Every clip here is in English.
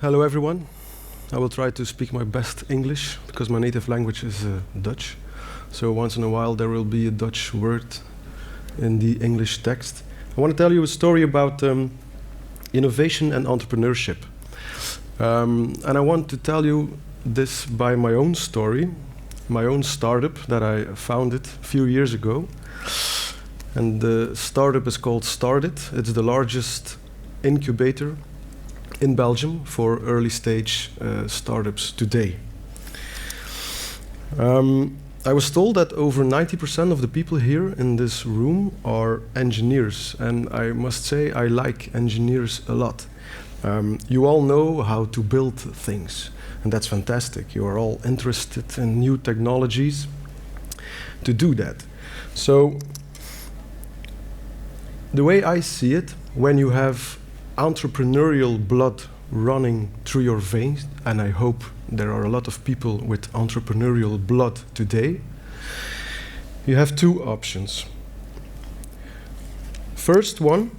Hello everyone. I will try to speak my best English because my native language is Dutch. So once in a while there will be a Dutch word in the English text. I want to tell you a story about innovation and entrepreneurship. And I want to tell you this by my own story, my own startup that I founded a few years ago. And the startup is called Started. It's the largest incubator in Belgium for early stage startups today. I was told that over 90% of the people here in this room are engineers, and I must say I like engineers a lot. You all know how to build things, and that's fantastic. You are all interested in new technologies to do that. So the way I see it, when you have entrepreneurial blood running through your veins, and I hope there are a lot of people with entrepreneurial blood today, you have two options. First one,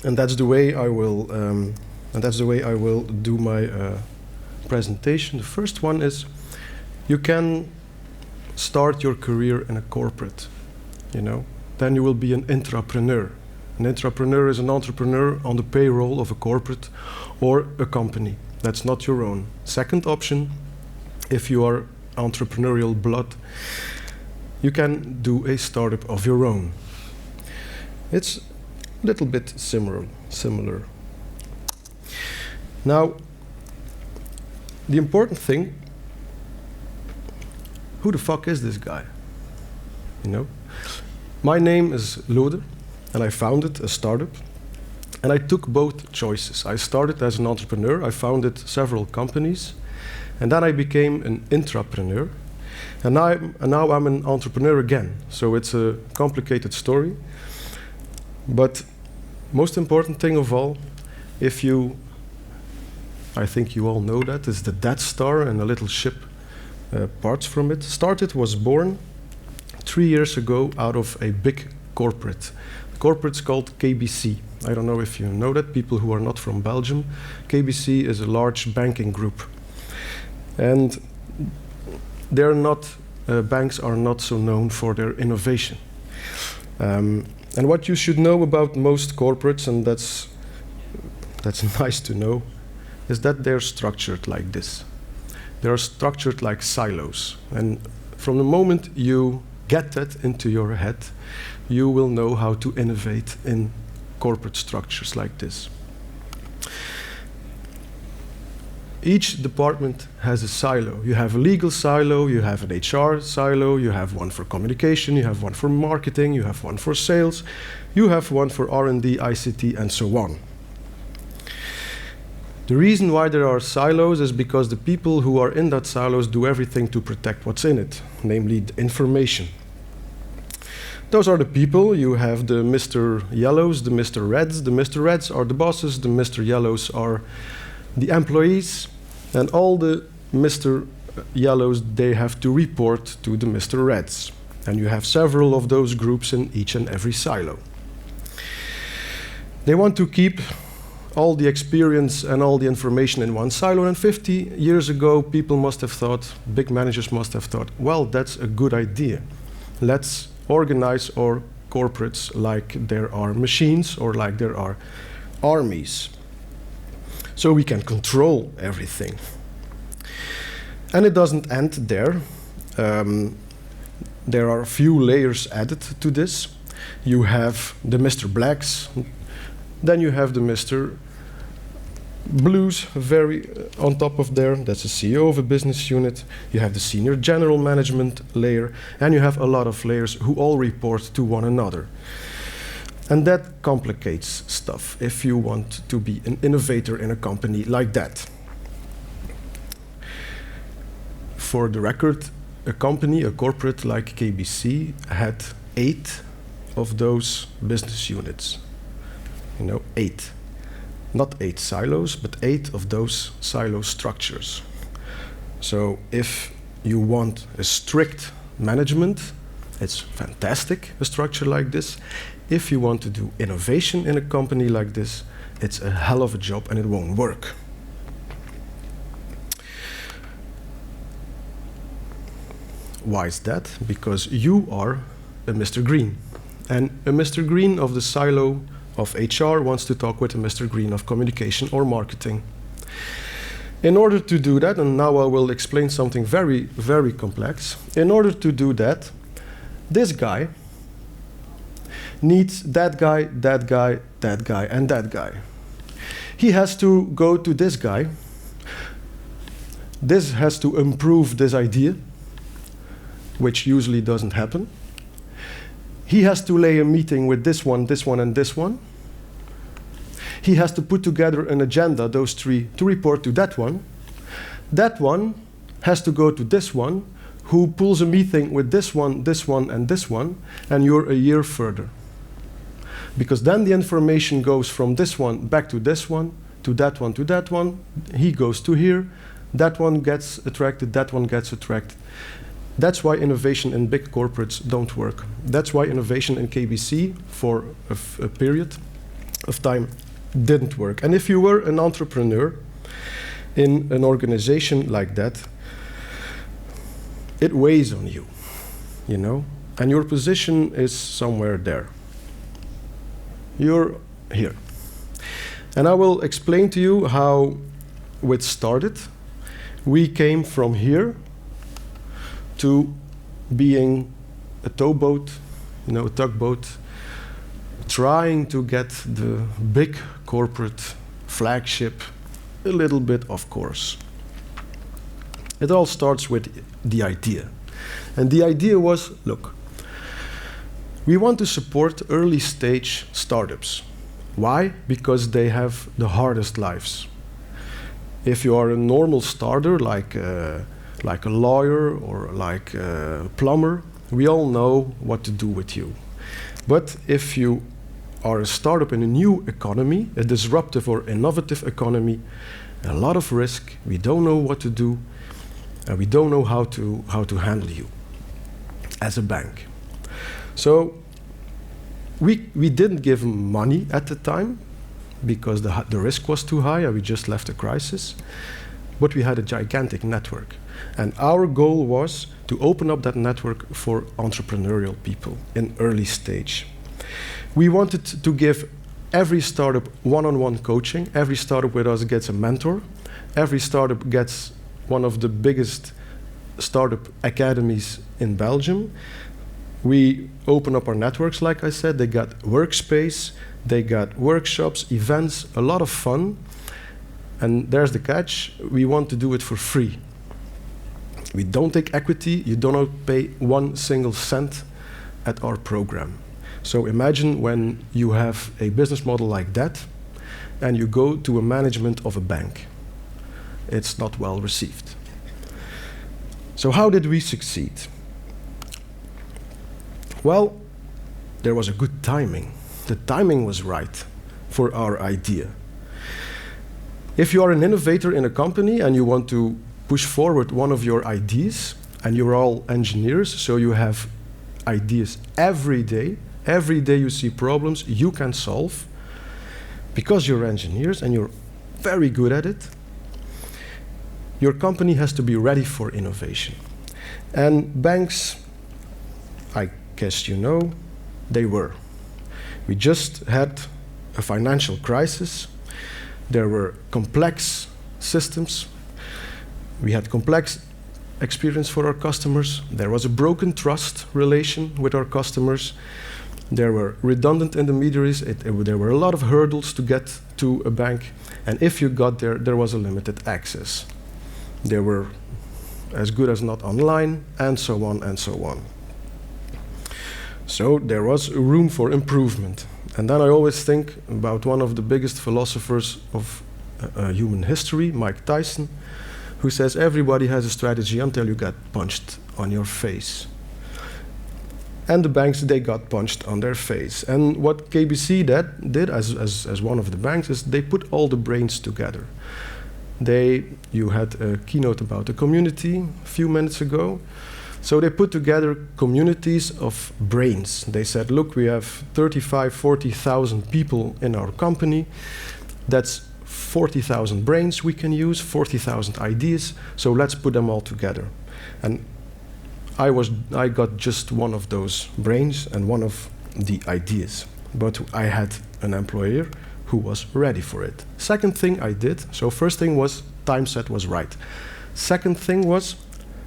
and that's the way I will, do my presentation. The first one is you can start your career in a corporate, then you will be an intrapreneur. An intrapreneur is an entrepreneur on the payroll of a corporate or a company. That's not your own. Second option, if you are entrepreneurial blood, you can do a startup of your own. It's a little bit similar. Now, the important thing, who the fuck is this guy? My name is Lode, and I founded a startup, and I took both choices. I started as an entrepreneur, I founded several companies, and then I became an intrapreneur, and now I'm an entrepreneur again. So it's a complicated story, but most important thing of all, I think you all know that, is the Death Star and a little ship, parts from it. Started was born 3 years ago out of a big corporate. The corporate's called KBC. I don't know if you know that, people who are not from Belgium. KBC is a large banking group. And banks are not so known for their innovation. And what you should know about most corporates, and that's nice to know, is that they're structured like this. They are structured like silos. And from the moment you get that into your head, you will know how to innovate in corporate structures like this. Each department has a silo. You have a legal silo, you have an HR silo, you have one for communication, you have one for marketing, you have one for sales, you have one for R&D, ICT, and so on. The reason why there are silos is because the people who are in that silos do everything to protect what's in it, namely the information. Those are the people. You have the Mr. Yellows, the Mr. Reds. The Mr. Reds are the bosses, the Mr. Yellows are the employees, and all the Mr. Yellows, they have to report to the Mr. Reds. And you have several of those groups in each and every silo. They want to keep all the experience and all the information in one silo, and 50 years ago people must have thought, big managers must have thought, well, that's a good idea. Let's organize our corporates like there are machines or like there are armies, so we can control everything. And it doesn't end there. There are a few layers added to this. You have the Mr. Blacks, then you have the Mr. Blues on top of there. That's the CEO of a business unit. You have the senior general management layer, and you have a lot of layers who all report to one another. And that complicates stuff if you want to be an innovator in a company like that. For the record, a corporate like KBC had 8 of those business units. 8. Not 8 silos, but 8 of those silo structures. So if you want a strict management, it's fantastic, a structure like this. If you want to do innovation in a company like this, it's a hell of a job and it won't work. Why is that? Because you are a Mr. Green. And a Mr. Green of the silo of HR wants to talk with a Mr. Green of communication or marketing. In order to do that, and now I will explain something very, very complex. In order to do that, this guy needs that guy, that guy, that guy, and that guy. He has to go to this guy. This has to improve this idea, which usually doesn't happen. He has to lay a meeting with this one, and this one. He has to put together an agenda, those three, to report to that one. That one has to go to this one, who pulls a meeting with this one, and this one, and you're a year further. Because then the information goes from this one back to this one, to that one, to that one. He goes to here. That one gets attracted, that one gets attracted. That's why innovation in big corporates don't work. That's why innovation in KBC for a period of time didn't work. And if you were an entrepreneur in an organization like that, it weighs on you, you know? And your position is somewhere there. You're here. And I will explain to you how it started. We came from here to being a towboat, you know, a tugboat, trying to get the big corporate flagship a little bit off course. It all starts with the idea. And the idea was, look, we want to support early stage startups. Why? Because they have the hardest lives. If you are a normal starter, like a lawyer or like a plumber, we all know what to do with you. But if you are a startup in a new economy, a disruptive or innovative economy, a lot of risk, we don't know what to do, and we don't know how to handle you as a bank. So we didn't give money at the time because the risk was too high and we just left a crisis. But we had a gigantic network. And our goal was to open up that network for entrepreneurial people in early stage. We wanted to give every startup one-on-one coaching. Every startup with us gets a mentor. Every startup gets one of the biggest startup academies in Belgium. We open up our networks, like I said. They got workspace, they got workshops, events, a lot of fun. And there's the catch, we want to do it for free. We don't take equity, you don't pay 1 single cent at our program. So imagine when you have a business model like that and you go to a management of a bank. It's not well received. So how did we succeed? Well, there was a good timing. The timing was right for our idea. If you are an innovator in a company and you want to push forward one of your ideas, and you're all engineers, so you have ideas every day you see problems you can solve, because you're engineers and you're very good at it, your company has to be ready for innovation. And banks, I guess you know, they were. We just had a financial crisis. There were complex systems. We had complex experience for our customers. There was a broken trust relation with our customers. There were redundant intermediaries. There were a lot of hurdles to get to a bank. And if you got there, there was a limited access. They were as good as not online, and so on and so on. So there was room for improvement. And then I always think about one of the biggest philosophers of human history, Mike Tyson, who says everybody has a strategy until you get punched on your face. And the banks, they got punched on their face. And what KBC did as one of the banks is they put all the brains together. You had a keynote about the community a few minutes ago. So they put together communities of brains. They said, look, we have 35, 40,000 people in our company. That's 40,000 brains we can use, 40,000 ideas. So let's put them all together. And I got just one of those brains and one of the ideas, but I had an employer who was ready for it. Second thing I did, so first thing was time set was right. Second thing was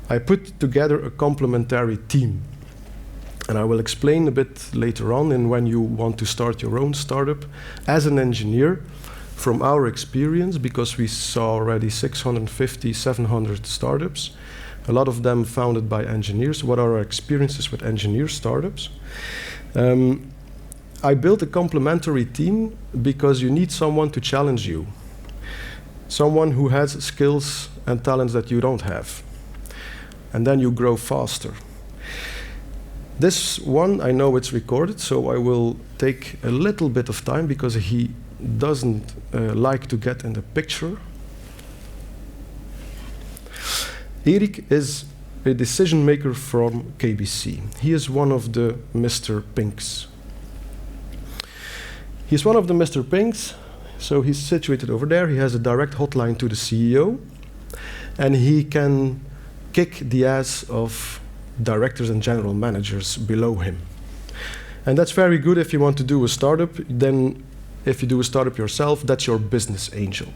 I put together a complementary team. And I will explain a bit later on in when you want to start your own startup. As an engineer, from our experience, because we saw already 650, 700 startups, a lot of them founded by engineers. What are our experiences with engineer startups? I built a complementary team because you need someone to challenge you. Someone who has skills and talents that you don't have. And then you grow faster. This one, I know it's recorded, so I will take a little bit of time because he doesn't like to get in the picture. Erik is a decision maker from KBC. He is one of the Mr. Pinks. He's one of the Mr. Pinks, so he's situated over there. He has a direct hotline to the CEO, and he can kick the ass of directors and general managers below him. And that's very good if you want to do a startup. Then if you do a startup yourself, that's your business angel.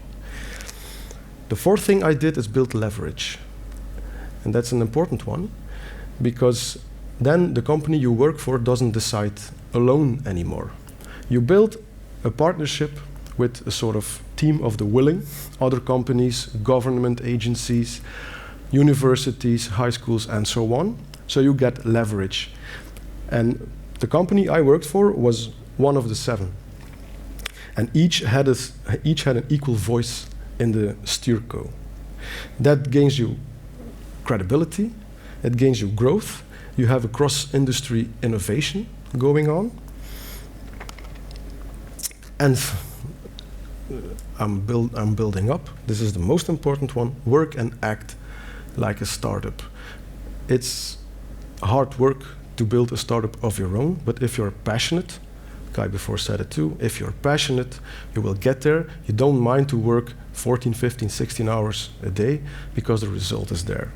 The fourth thing I did is build leverage. And that's an important one, because then the company you work for doesn't decide alone anymore. You build a partnership with a sort of team of the willing, other companies, government agencies, universities, high schools, and so on. So you get leverage. And the company I worked for was one of the 7. And each had an equal voice in the steerco. That gains you credibility, it gains you growth, you have a cross-industry innovation going on. And I'm building up. This is the most important one. Work and act like a startup. It's hard work to build a startup of your own, but if you're passionate, Kai before said it too, if you're passionate, you will get there. You don't mind to work 14, 15, 16 hours a day because the result is there.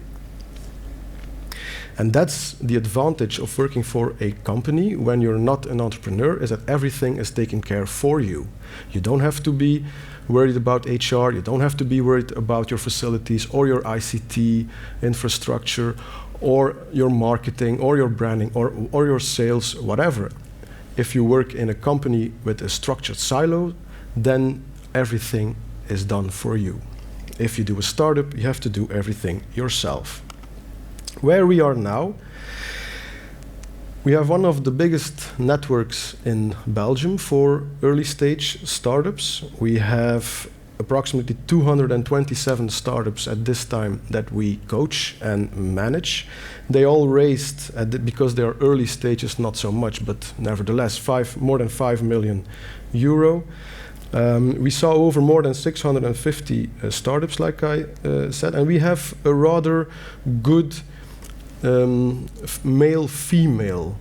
And that's the advantage of working for a company when you're not an entrepreneur, is that everything is taken care for you. You don't have to be worried about HR, you don't have to be worried about your facilities or your ICT infrastructure or your marketing or your branding or your sales, whatever. If you work in a company with a structured silo, then everything is done for you. If you do a startup, you have to do everything yourself. Where we are now, we have one of the biggest networks in Belgium for early stage startups. We have approximately 227 startups at this time that we coach and manage. They all raised, because they are early stages, not so much, but nevertheless, more than 5 million euro. We saw over more than 650 startups, like I said, and we have a rather good male-female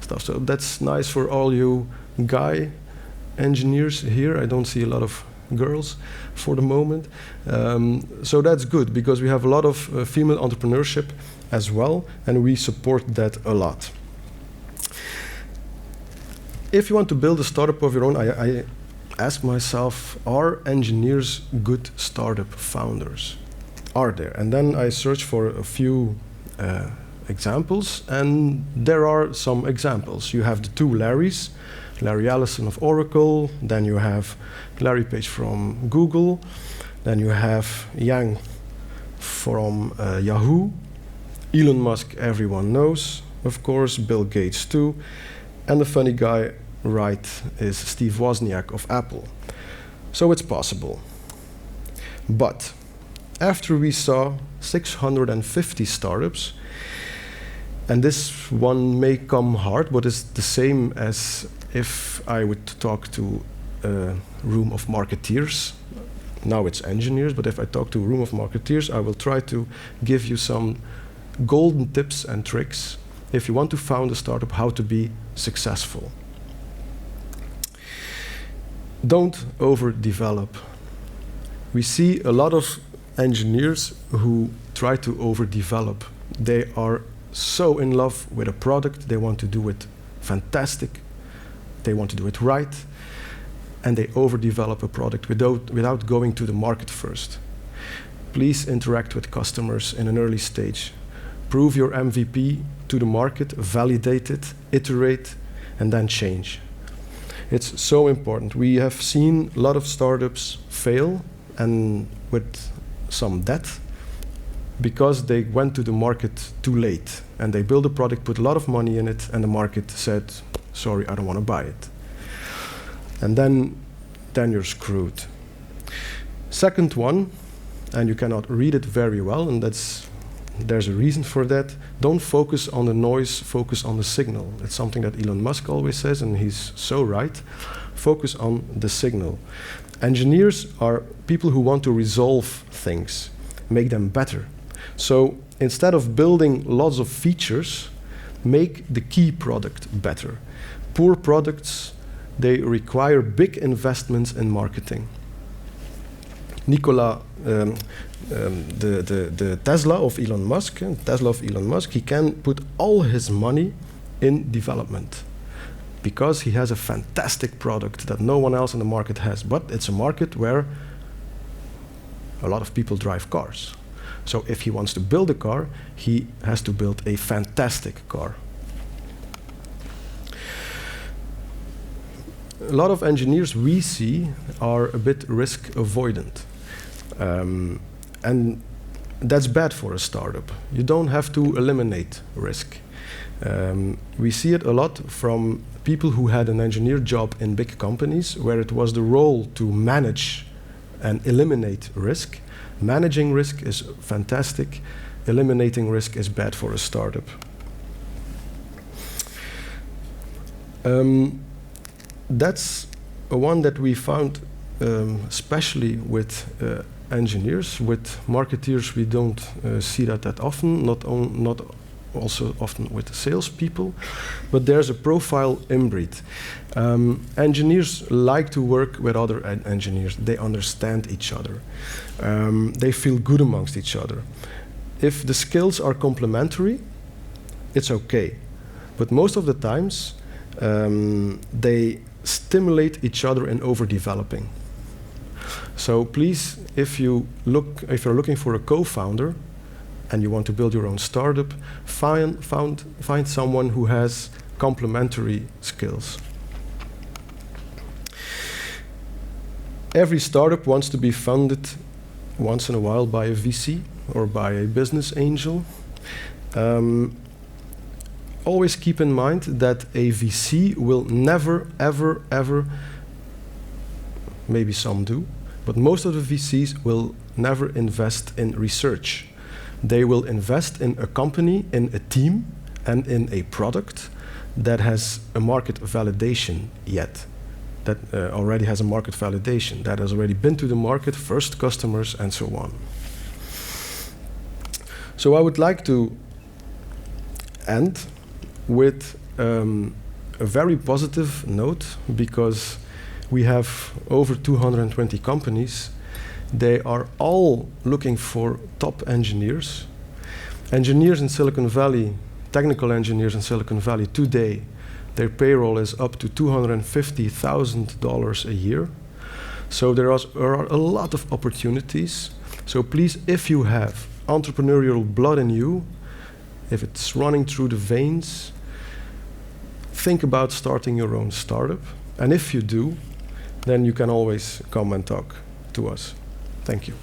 stuff. So that's nice for all you guy engineers here. I don't see a lot of girls for the moment. So that's good, because we have a lot of female entrepreneurship as well, and we support that a lot. If you want to build a startup of your own, I ask myself, are engineers good startup founders? Are there? And then I search for a few examples, and there are some examples. You have the 2 Larrys, Larry Ellison of Oracle, then you have Larry Page from Google, then you have Yang from Yahoo, Elon Musk everyone knows, of course, Bill Gates too, and the funny guy right is Steve Wozniak of Apple. So it's possible. But after we saw 650 startups, and this one may come hard, but it's the same as if I would talk to a room of marketeers. Now it's engineers, but if I talk to a room of marketeers, I will try to give you some golden tips and tricks if you want to found a startup, how to be successful. Don't overdevelop. We see a lot of engineers who try to overdevelop They are so in love with a product, they want to do it fantastic, they want to do it right, and they overdevelop a product without going to the market first. Please interact with customers in an early stage. Prove your MVP to the market, validate it, iterate, and then change. It's so important. We have seen a lot of startups fail, and with some debt, because they went to the market too late. And they built a product, put a lot of money in it, and the market said, sorry, I don't want to buy it. And then you're screwed. Second one, and you cannot read it very well, and there's a reason for that. Don't focus on the noise, focus on the signal. It's something that Elon Musk always says, and he's so right. Focus on the signal. Engineers are people who want to resolve things, make them better. So instead of building lots of features, make the key product better. Poor products, they require big investments in marketing. Nikola, the Tesla of Elon Musk, he can put all his money in development because he has a fantastic product that no one else in the market has. But it's a market where a lot of people drive cars. So if he wants to build a car, he has to build a fantastic car. A lot of engineers we see are a bit risk avoidant. And that's bad for a startup. You don't have to eliminate risk. We see it a lot from people who had an engineer job in big companies where it was the role to manage and eliminate risk. Managing risk is fantastic. Eliminating risk is bad for a startup. That's one that we found especially with engineers. With marketeers, we don't see that often, not also often with salespeople, but there's a profile inbreed. Engineers like to work with other engineers. They understand each other. They feel good amongst each other. If the skills are complementary, it's okay. But most of the times, they stimulate each other in overdeveloping. So please, if you're looking for a co-founder and you want to build your own startup, find someone who has complementary skills. Every startup wants to be funded once in a while by a VC or by a business angel. Always keep in mind that a VC will never, ever, ever, maybe some do, but most of the VCs will never invest in research. They will invest in a company, in a team, and in a product that has a market validation yet. That already has a market validation, that has already been to the market, first customers, and so on. So I would like to end with a very positive note, because we have over 220 companies. They are all looking for top engineers. Engineers in Silicon Valley, technical engineers in Silicon Valley today, their payroll is up to $250,000 a year. So there are a lot of opportunities. So please, if you have entrepreneurial blood in you, if it's running through the veins, think about starting your own startup. And if you do, then you can always come and talk to us. Thank you.